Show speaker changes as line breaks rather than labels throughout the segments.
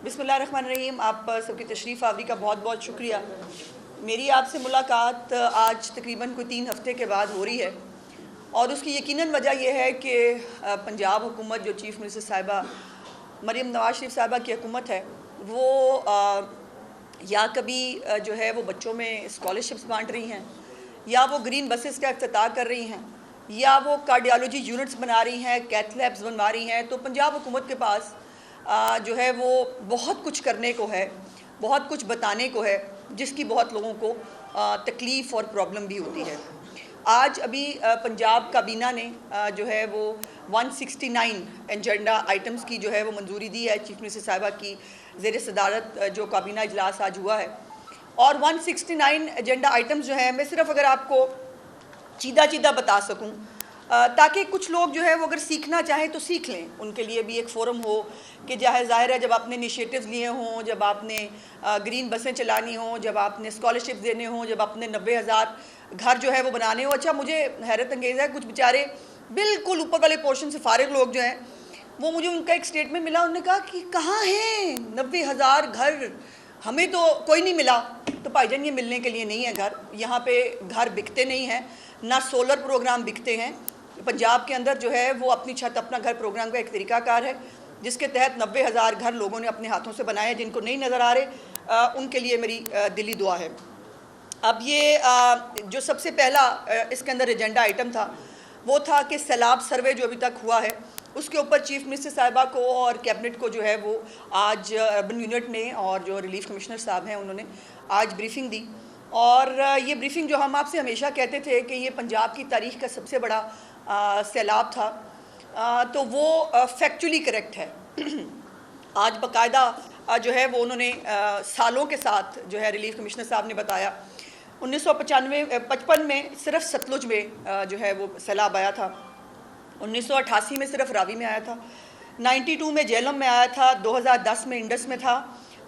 बिस्मिल्लाहिर्रहमानिर्रहीम। आप सबकी तशरीफ़ आवरी का बहुत बहुत शुक्रिया। मेरी आपसे मुलाकात आज तकरीबन कोई 3 हफ़्ते के बाद हो रही है और उसकी यकीनन वजह यह है कि पंजाब हुकूमत जो चीफ़ मिनिस्टर साहिबा मरीम नवाज़ शरीफ साहिबा की हुकूमत है वो या कभी जो है वो बच्चों में स्कॉलरशिप्स बांट रही हैं, या वो ग्रीन बसेस का इफ्तिताह कर रही हैं, या वो कार्डियोलॉजी यूनिट्स बना रही हैं, कैथ लैब्स बनवा रही हैं। तो पंजाब हुकूमत के पास जो है वो बहुत कुछ करने को है, बहुत कुछ बताने को है, जिसकी बहुत लोगों को तकलीफ़ और प्रॉब्लम भी होती है। आज अभी पंजाब काबीना ने जो है वो 169 एजेंडा आइटम्स की जो है वो मंजूरी दी है। चीफ मिनिस्टर साहिबा की ज़ेर सदारत जो काबीना इजलास आज हुआ है, और 169 एजेंडा आइटम्स जो है, मैं सिर्फ अगर आपको चीदा बता सकूं ताकि कुछ लोग जो है वो अगर सीखना चाहें तो सीख लें, उनके लिए भी एक फ़ोरम हो कि ज़ाहिर है जब आपने इनिशिएटिव्स लिए हों, जब आपने ग्रीन बसें चलानी हों, जब आपने स्कॉलरशिप देने हों, जब आपने 90,000 घर जो है वो बनाने हो। अच्छा, मुझे हैरत अंगेज़ है, कुछ बेचारे बिल्कुल ऊपर वाले पोर्शन से फारिग लोग जो हैं वो, मुझे उनका एक स्टेटमेंट मिला, उन्होंने कहा कि कहाँ हैं 90,000 घर, हमें तो कोई नहीं मिला। तो भाईजान, ये मिलने के लिए नहीं है घर, यहाँ पे घर बिकते नहीं हैं, ना सोलर प्रोग्राम बिकते हैं। पंजाब के अंदर जो है वो अपनी छत अपना घर प्रोग्राम का एक तरीकाकार है, जिसके तहत 90,000 घर लोगों ने अपने हाथों से बनाए। जिनको नहीं नज़र आ रहे उनके लिए मेरी दिली दुआ है। अब ये जो सबसे पहला इसके अंदर एजेंडा आइटम था वो था कि सैलाब सर्वे जो अभी तक हुआ है उसके ऊपर चीफ मिनिस्टर साहिबा को और कैबिनेट को जो है वो आज अर्बन यूनिट ने और जो रिलीफ कमिश्नर साहब हैं उन्होंने आज ब्रीफिंग दी। और ये ब्रीफिंग जो हम आपसे हमेशा कहते थे कि ये पंजाब की तारीख़ का सबसे बड़ा सैलाब था, तो वो फैक्चुअली करेक्ट है। आज बाकायदा जो है वो उन्होंने सालों के साथ जो है रिलीफ कमिश्नर साहब ने बताया 1955 में सिर्फ सतलुज में जो है वो सैलाब आया था, 1988 में सिर्फ रावी में आया था, 92 में झेलम में आया था, 2010 में इंडस में था,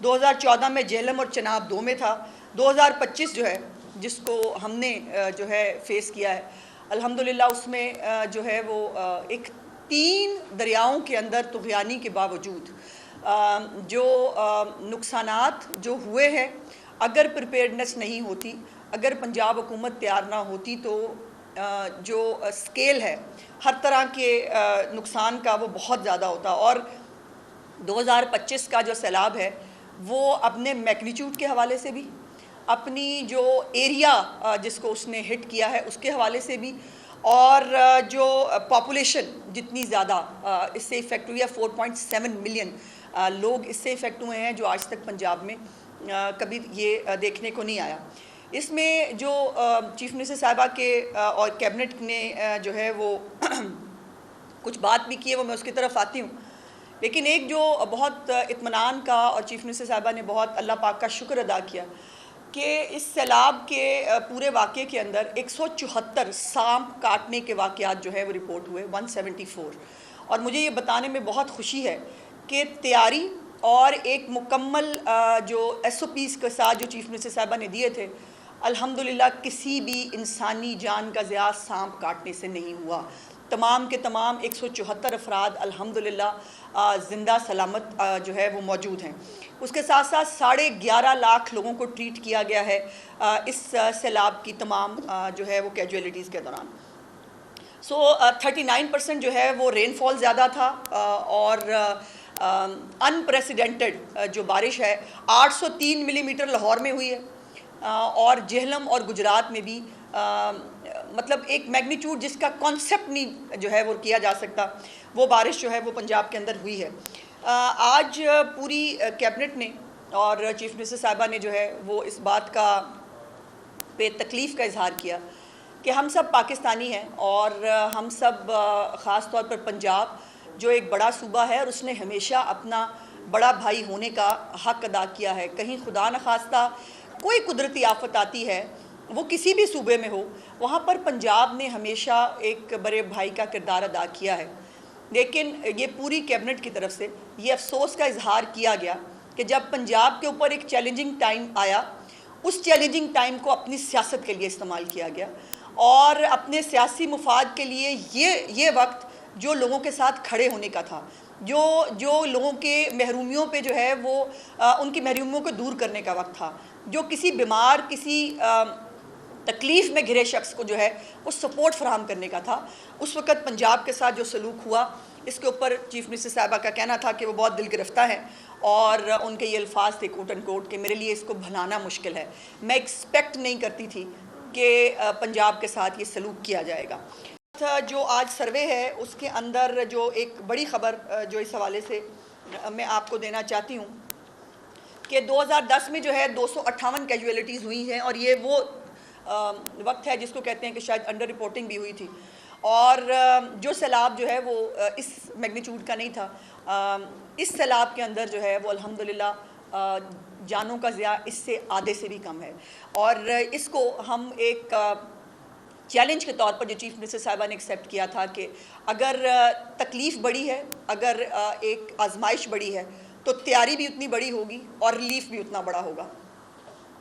2014 में झेलम और चनाब 2 में था, 2025 जो है जिसको हमने जो है फेस किया है, अल्हम्दुलिल्लाह उसमें जो है वो एक 3 दरियाओं के अंदर तुग़यानी के बावजूद जो नुकसानात जो हुए हैं, अगर प्रिपेयर्डनेस नहीं होती, अगर पंजाब हुकूमत तैयार ना होती तो जो स्केल है हर तरह के नुकसान का वो बहुत ज़्यादा होता। और 2025 का जो सैलाब है वो अपने मैग्नीट्यूड के हवाले से भी, अपनी जो एरिया जिसको उसने हिट किया है उसके हवाले से भी, और जो पॉपुलेशन जितनी ज़्यादा इससे इफ़ेक्ट हुई है, 4.7 मिलियन लोग इससे इफ़ेक्ट हुए हैं, जो आज तक पंजाब में कभी ये देखने को नहीं आया। इसमें जो चीफ मिनिस्टर साहिबा के और कैबिनेट ने जो है वो कुछ बात भी की है, वो मैं उसकी तरफ आती हूँ। लेकिन एक जो बहुत इत्मीनान का, और चीफ मिनिस्टर साहिबा ने बहुत अल्लाह पाक का शुक्र अदा किया कि इस सैलाब के पूरे वाक़े के अंदर 174 सांप काटने के वाक़यात जो है वो रिपोर्ट हुए, 174। और मुझे ये बताने में बहुत खुशी है कि तैयारी और एक मुकम्मल जो SOPs के साथ जो चीफ मिनिस्टर साहिबा ने दिए थे, अल्हम्दुलिल्लाह किसी भी इंसानी जान का ज़िया सांप काटने से नहीं हुआ। तमाम के तमाम 174 अफराद अल्हम्दुलिल्लाह ज़िंदा सलामत जो है वो मौजूद हैं। उसके साथ साथ 11.5 लाख लोगों को ट्रीट किया गया है इस सैलाब की तमाम जो है वो कैजुअलिटीज़ के दौरान। 39% जो है वो रेनफॉल ज़्यादा था, और अनप्रेसिडेंटेड जो बारिश है 803 मिलीमीटर लाहौर में हुई है, और झेलम और गुजरात में भी मतलब एक मैग्नीट्यूड जिसका कॉन्सेप्ट नहीं जो है वो किया जा सकता, वो बारिश जो है वो पंजाब के अंदर हुई है। आज पूरी कैबिनेट ने और चीफ मिनिस्टर साहिबा ने जो है वो इस बात का पे तकलीफ़ का इजहार किया कि हम सब पाकिस्तानी हैं, और हम सब ख़ास तौर पर पंजाब जो एक बड़ा सूबा है और उसने हमेशा अपना बड़ा भाई होने का हक़ अदा किया है। कहीं खुदा न खास्ता कोई कुदरती आफत आती है, वो किसी भी सूबे में हो, वहाँ पर पंजाब ने हमेशा एक बड़े भाई का किरदार अदा किया है। लेकिन ये पूरी कैबिनेट की तरफ से ये अफसोस का इजहार किया गया कि जब पंजाब के ऊपर एक चैलेंजिंग टाइम आया, उस चैलेंजिंग टाइम को अपनी सियासत के लिए इस्तेमाल किया गया, और अपने सियासी मुफाद के लिए ये वक्त जो लोगों के साथ खड़े होने का था, जो जो लोगों के महरूमियों पे जो है वो उनकी महरूमियों को दूर करने का वक्त था, जो किसी बीमार, किसी तकलीफ़ में घिरे शख्स को जो है वो सपोर्ट फराहम करने का था। उस वक़्त पंजाब के साथ जो सलूक हुआ, इसके ऊपर चीफ़ मिनिस्टर साहिबा का कहना था कि वो बहुत दिल गिरफ्ता हैं और उनके ये अल्फाज थे कोट एंड कोट कि मेरे लिए इसको भुलाना मुश्किल है। मैं एक्सपेक्ट नहीं करती थी कि पंजाब के साथ ये सलूक किया जाएगा। जो आज सर्वे है उसके अंदर जो एक बड़ी ख़बर जो इस हवाले से मैं आपको देना चाहती हूँ कि 2010 में जो है 258 कैजुअलिटीज़ हुई हैं और ये वो वक्त है जिसको कहते हैं कि शायद अंडर रिपोर्टिंग भी हुई थी और जो सैलाब जो है वो इस मैग्नीट्यूड का नहीं था। इस सैलाब के अंदर जो है वो अल्हम्दुलिल्लाह जानों का ज़िया इससे आधे से भी कम है और इसको हम एक चैलेंज के तौर पर जो चीफ़ मिनिस्टर साहिबा ने एक्सेप्ट किया था कि अगर तकलीफ़ बड़ी है, अगर एक आजमाइश बड़ी है तो तैयारी भी उतनी बड़ी होगी और रिलीफ भी उतना बड़ा होगा।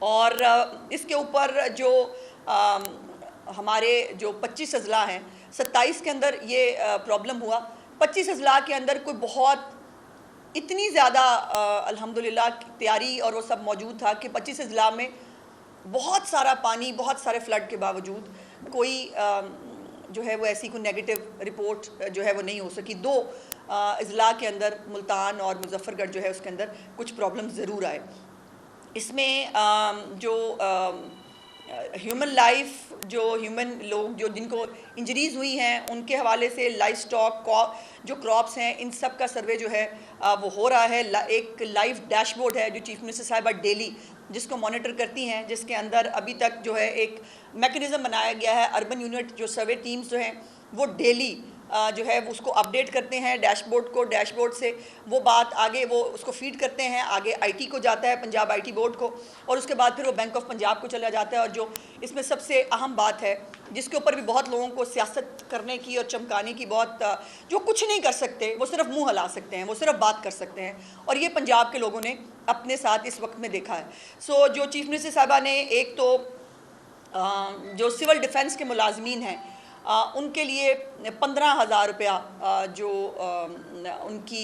और इसके ऊपर जो हमारे जो 25 अजला हैं, 27 के अंदर ये प्रॉब्लम हुआ। 25 अजला के अंदर कोई बहुत इतनी ज़्यादा अल्हम्दुलिल्लाह तैयारी और वो सब मौजूद था कि 25 अजला में बहुत सारा पानी, बहुत सारे फ्लड के बावजूद कोई जो है वो ऐसी कोई नेगेटिव रिपोर्ट जो है वो नहीं हो सकी। 2 अजला के अंदर मुल्तान और मुजफ्फरगढ़ जो है उसके अंदर कुछ प्रॉब्लम ज़रूर आए। इसमें जो ह्यूमन लाइफ, जो ह्यूमन लोग जो जिनको इंजरीज़ हुई हैं उनके हवाले से लाइफ स्टॉक जो क्रॉप्स हैं इन सब का सर्वे जो है वो हो रहा है। एक लाइव डैशबोर्ड है जो चीफ़ मिनिस्टर साहिबा डेली जिसको मॉनिटर करती हैं, जिसके अंदर अभी तक जो है एक मैकेनिज़्म बनाया गया है। अर्बन यूनिट जो सर्वे टीम्स जो हैं वो डेली जो है वो उसको अपडेट करते हैं डैशबोर्ड को, डैशबोर्ड से वो बात आगे वो उसको फीड करते हैं, आगे आईटी को जाता है, पंजाब आईटी बोर्ड को, और उसके बाद फिर वो बैंक ऑफ पंजाब को चला जाता है। और जो इसमें सबसे अहम बात है जिसके ऊपर भी बहुत लोगों को सियासत करने की और चमकाने की बहुत, जो कुछ नहीं कर सकते वो सिर्फ मुंह हिला सकते हैं, वो सिर्फ बात कर सकते हैं, और ये पंजाब के लोगों ने अपने साथ इस वक्त में देखा है। सो जो चीफ मिनिस्टर साहिबा ने एक तो जो सिविल डिफेंस के मुलाजमीन हैं उनके लिए 15,000 रुपया जो उनकी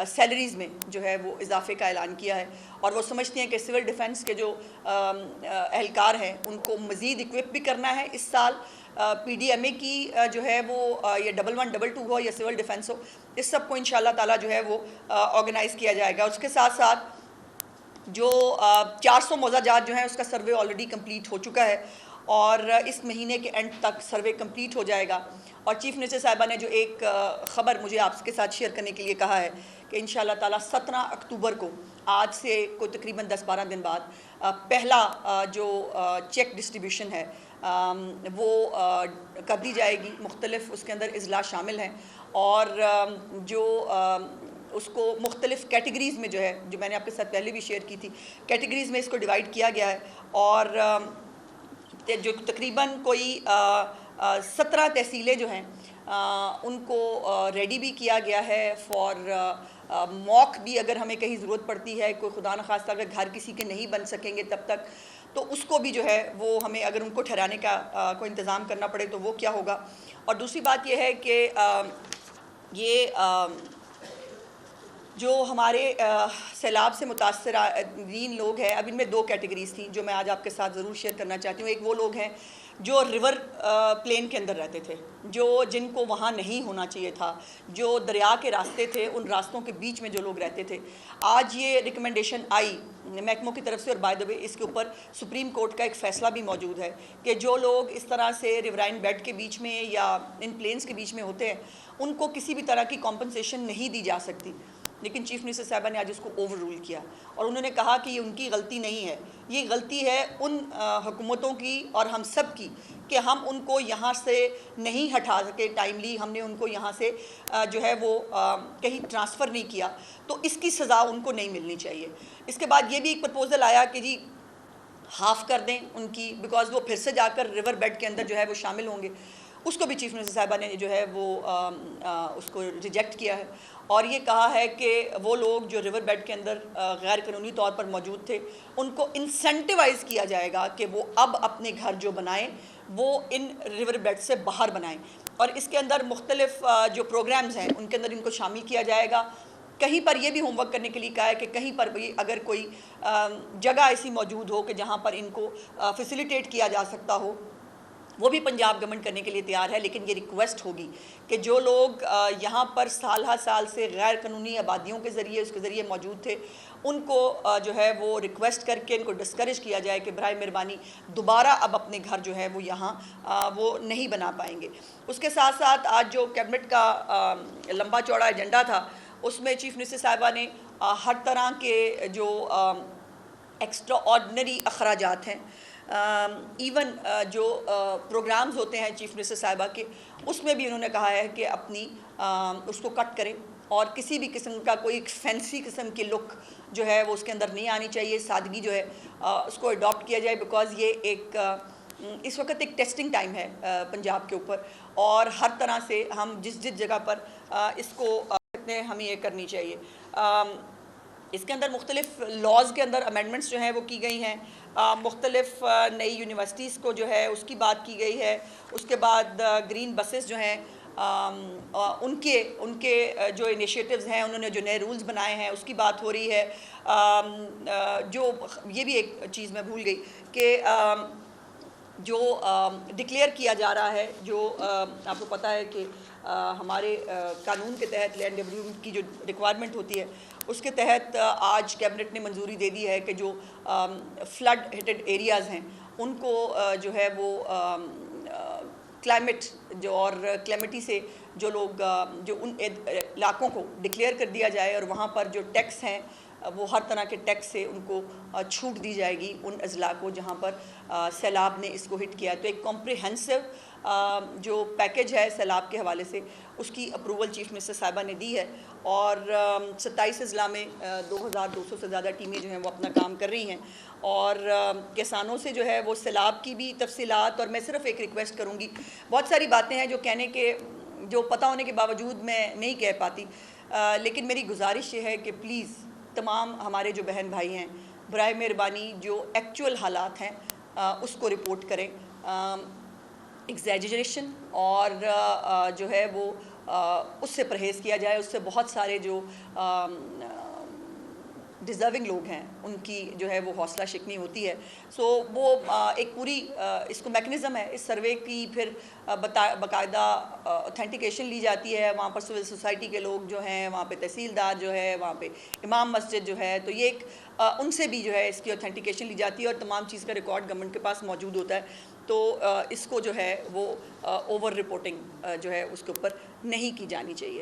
सैलरीज़ में जो है वो इजाफे का ऐलान किया है, और वो समझती हैं कि सिविल डिफेंस के जो एहलकार हैं उनको मज़ीद इक्विप भी करना है इस साल। PDMA की जो है वो ये 1122 हो या सिविल डिफेंस हो, इस सब को इंशाल्लाह ताला जो है वो ऑर्गेनाइज़ किया जाएगा। उसके साथ साथ जो 400 मौज़ाजात जो हैं उसका सर्वे ऑलरेडी कंप्लीट हो चुका है और इस महीने के एंड तक सर्वे कंप्लीट हो जाएगा। और चीफ़ मिनिस्टर साहिबा ने जो एक ख़बर मुझे आपके साथ शेयर करने के लिए कहा है कि इंशाल्लाह ताला 17 अक्टूबर को, आज से कोई तकरीबन 10-12 दिन बाद, पहला जो चेक डिस्ट्रीब्यूशन है वो कर दी जाएगी। मुख्तलिफ उसके अंदर इजला शामिल हैं और जो उसको मुख्तलिफ़ कैटेगरीज़ में जो है, जो मैंने आपके साथ पहले भी शेयर की थी, कैटेगरीज़ में इसको डिवाइड किया गया है और जो तकरीबन कोई 17 तहसीलें जो हैं उनको रेडी भी किया गया है फॉर मॉक भी, अगर हमें कहीं ज़रूरत पड़ती है, कोई खुदा न खास्ता अगर घर किसी के नहीं बन सकेंगे तब तक, तो उसको भी जो है वो हमें अगर उनको ठहराने का कोई इंतज़ाम करना पड़े तो वो क्या होगा। और दूसरी बात यह है कि ये जो हमारे सैलाब से मुतासरीन लोग हैं, अब इनमें 2 कैटेगरीज़ थी जो मैं आज आपके साथ ज़रूर शेयर करना चाहती हूँ। एक वो लोग हैं जो रिवर प्लेन के अंदर रहते थे, जो जिनको वहाँ नहीं होना चाहिए था, जो दरिया के रास्ते थे, उन रास्तों के बीच में जो लोग रहते थे। आज ये रिकमेंडेशन आई महकमों की तरफ से, और बाय द वे इसके ऊपर सुप्रीम कोर्ट का एक फ़ैसला भी मौजूद है कि जो लोग इस तरह से रिवराइन बेड के बीच में या इन प्लेन्स के बीच में होते हैं उनको किसी भी तरह की कॉम्पनसेशन नहीं दी जा सकती। लेकिन चीफ मिनिस्टर साहिबा ने आज इसको ओवर रूल किया और उन्होंने कहा कि ये उनकी गलती नहीं है, ये गलती है उन हुकूमतों की और हम सब की कि हम उनको यहाँ से नहीं हटा सके टाइमली, हमने उनको यहाँ से जो है वो कहीं ट्रांसफ़र नहीं किया, तो इसकी सज़ा उनको नहीं मिलनी चाहिए। इसके बाद ये भी एक प्रपोज़ल आया कि जी हाफ़ कर दें उनकी, बिकॉज़ वो फिर से जाकर रिवर बेड के अंदर जो है वो शामिल होंगे। उसको भी चीफ मिनिस्टर साहिबा ने जो है वो उसको रिजेक्ट किया है और ये कहा है कि वो लोग जो रिवर बेड के अंदर गैर कानूनी तौर पर मौजूद थे उनको इंसेंटिवाइज़ किया जाएगा कि वो अब अपने घर जो बनाएं वो इन रिवर बेड से बाहर बनाएं और इसके अंदर मुख्तलिफ जो प्रोग्राम्स हैं उनके अंदर इनको शामिल किया जाएगा। कहीं पर यह भी होमवर्क करने के लिए कहा है कि कहीं पर भी अगर कोई जगह ऐसी मौजूद हो कि जहाँ पर इनको फैसिलिटेट किया जा सकता हो वो भी पंजाब गवर्नमेंट करने के लिए तैयार है, लेकिन ये रिक्वेस्ट होगी कि जो लोग यहाँ पर साल हर साल से गैर कानूनी आबादियों के ज़रिए उसके ज़रिए मौजूद थे उनको जो है वो रिक्वेस्ट करके इनको डिस्करेज किया जाए कि बराए मेहरबानी दोबारा अब अपने घर जो है वो यहाँ वो नहीं बना पाएंगे। उसके साथ साथ आज जो कैबिनेट का लंबा चौड़ा एजेंडा था उसमें चीफ मिनिस्टर साहिबा ने हर तरह के जो एक्स्ट्रा ऑर्डनरी अखराजात हैं इवन जो प्रोग्राम्स होते हैं चीफ मिनिस्टर साहिबा के उसमें भी उन्होंने कहा है कि अपनी उसको कट करें और किसी भी किस्म का कोई फैंसी किस्म की लुक जो है वो उसके अंदर नहीं आनी चाहिए, सादगी जो है उसको अडॉप्ट किया जाए बिकॉज़ ये एक इस वक्त एक टेस्टिंग टाइम है पंजाब के ऊपर और हर तरह से हम जिस जिस जगह पर इसको हमें ये करनी चाहिए। इसके अंदर मुख्तलिफ लॉज़ के अंदर अमेंडमेंट्स जो हैं वो की गई हैं, मुख्तलिफ नई यूनिवर्सिटीज़ को जो है उसकी बात की गई है। उसके बाद ग्रीन बसेस जो हैं उनके जो इनिशिएटिव्स हैं उन्होंने जो नए रूल्स बनाए हैं उसकी बात हो रही है। जो ये भी एक चीज़ मैं भूल गई कि जो डिक्लेयर किया जा रहा है जो आपको पता है कि हमारे कानून के तहत लैंड डेवलपमेंट की जो रिक्वायरमेंट होती है उसके तहत आज कैबिनेट ने मंजूरी दे दी है कि जो फ्लड हिटेड एरियाज़ हैं उनको जो है वो क्लाइमेट जो और क्लेमिटी से जो लोग जो उन इलाकों को डिक्लेयर कर दिया जाए और वहाँ पर जो टैक्स हैं वो हर तरह के टैक्स से उनको छूट दी जाएगी उन अजला को जहाँ पर सैलाब ने इसको हिट किया है। तो एक कॉम्प्रिहेंसिव जो पैकेज है सैलाब के हवाले से उसकी अप्रूवल चीफ मिनिस्टर साहिबा ने दी है और 27 अजला में 2200 से ज़्यादा टीमें जो हैं वो अपना काम कर रही हैं और किसानों से जो है वो सैलाब की भी तफसीलात और मैं सिर्फ एक रिक्वेस्ट करूँगी, बहुत सारी बातें हैं जो कहने के जो पता होने के बावजूद मैं नहीं कह पाती, लेकिन मेरी गुजारिश ये है कि प्लीज़ तमाम हमारे जो बहन भाई हैं बराए मेहरबानी जो एक्चुअल हालात हैं उसको रिपोर्ट करें। एग्जैजरेशन और जो है वो उससे परहेज़ किया जाए। उससे बहुत सारे जो डिज़र्विंग लोग हैं उनकी जो है वो हौसला शिकनी होती है। सो वो एक पूरी इसको मैकेनिज़्म है इस सर्वे की, फिर बाकायदा ऑथेंटिकेशन ली जाती है, वहाँ पर सिविल सोसाइटी के लोग जो हैं, वहाँ पे तहसीलदार जो है, वहाँ पे इमाम मस्जिद जो है, तो ये एक उनसे भी जो है इसकी ऑथेंटिकेशन ली जाती है और तमाम चीज़ का रिकॉर्ड गवर्नमेंट के पास मौजूद होता है। तो इसको जो है वो ओवर रिपोर्टिंग जो है उसके ऊपर नहीं की जानी चाहिए।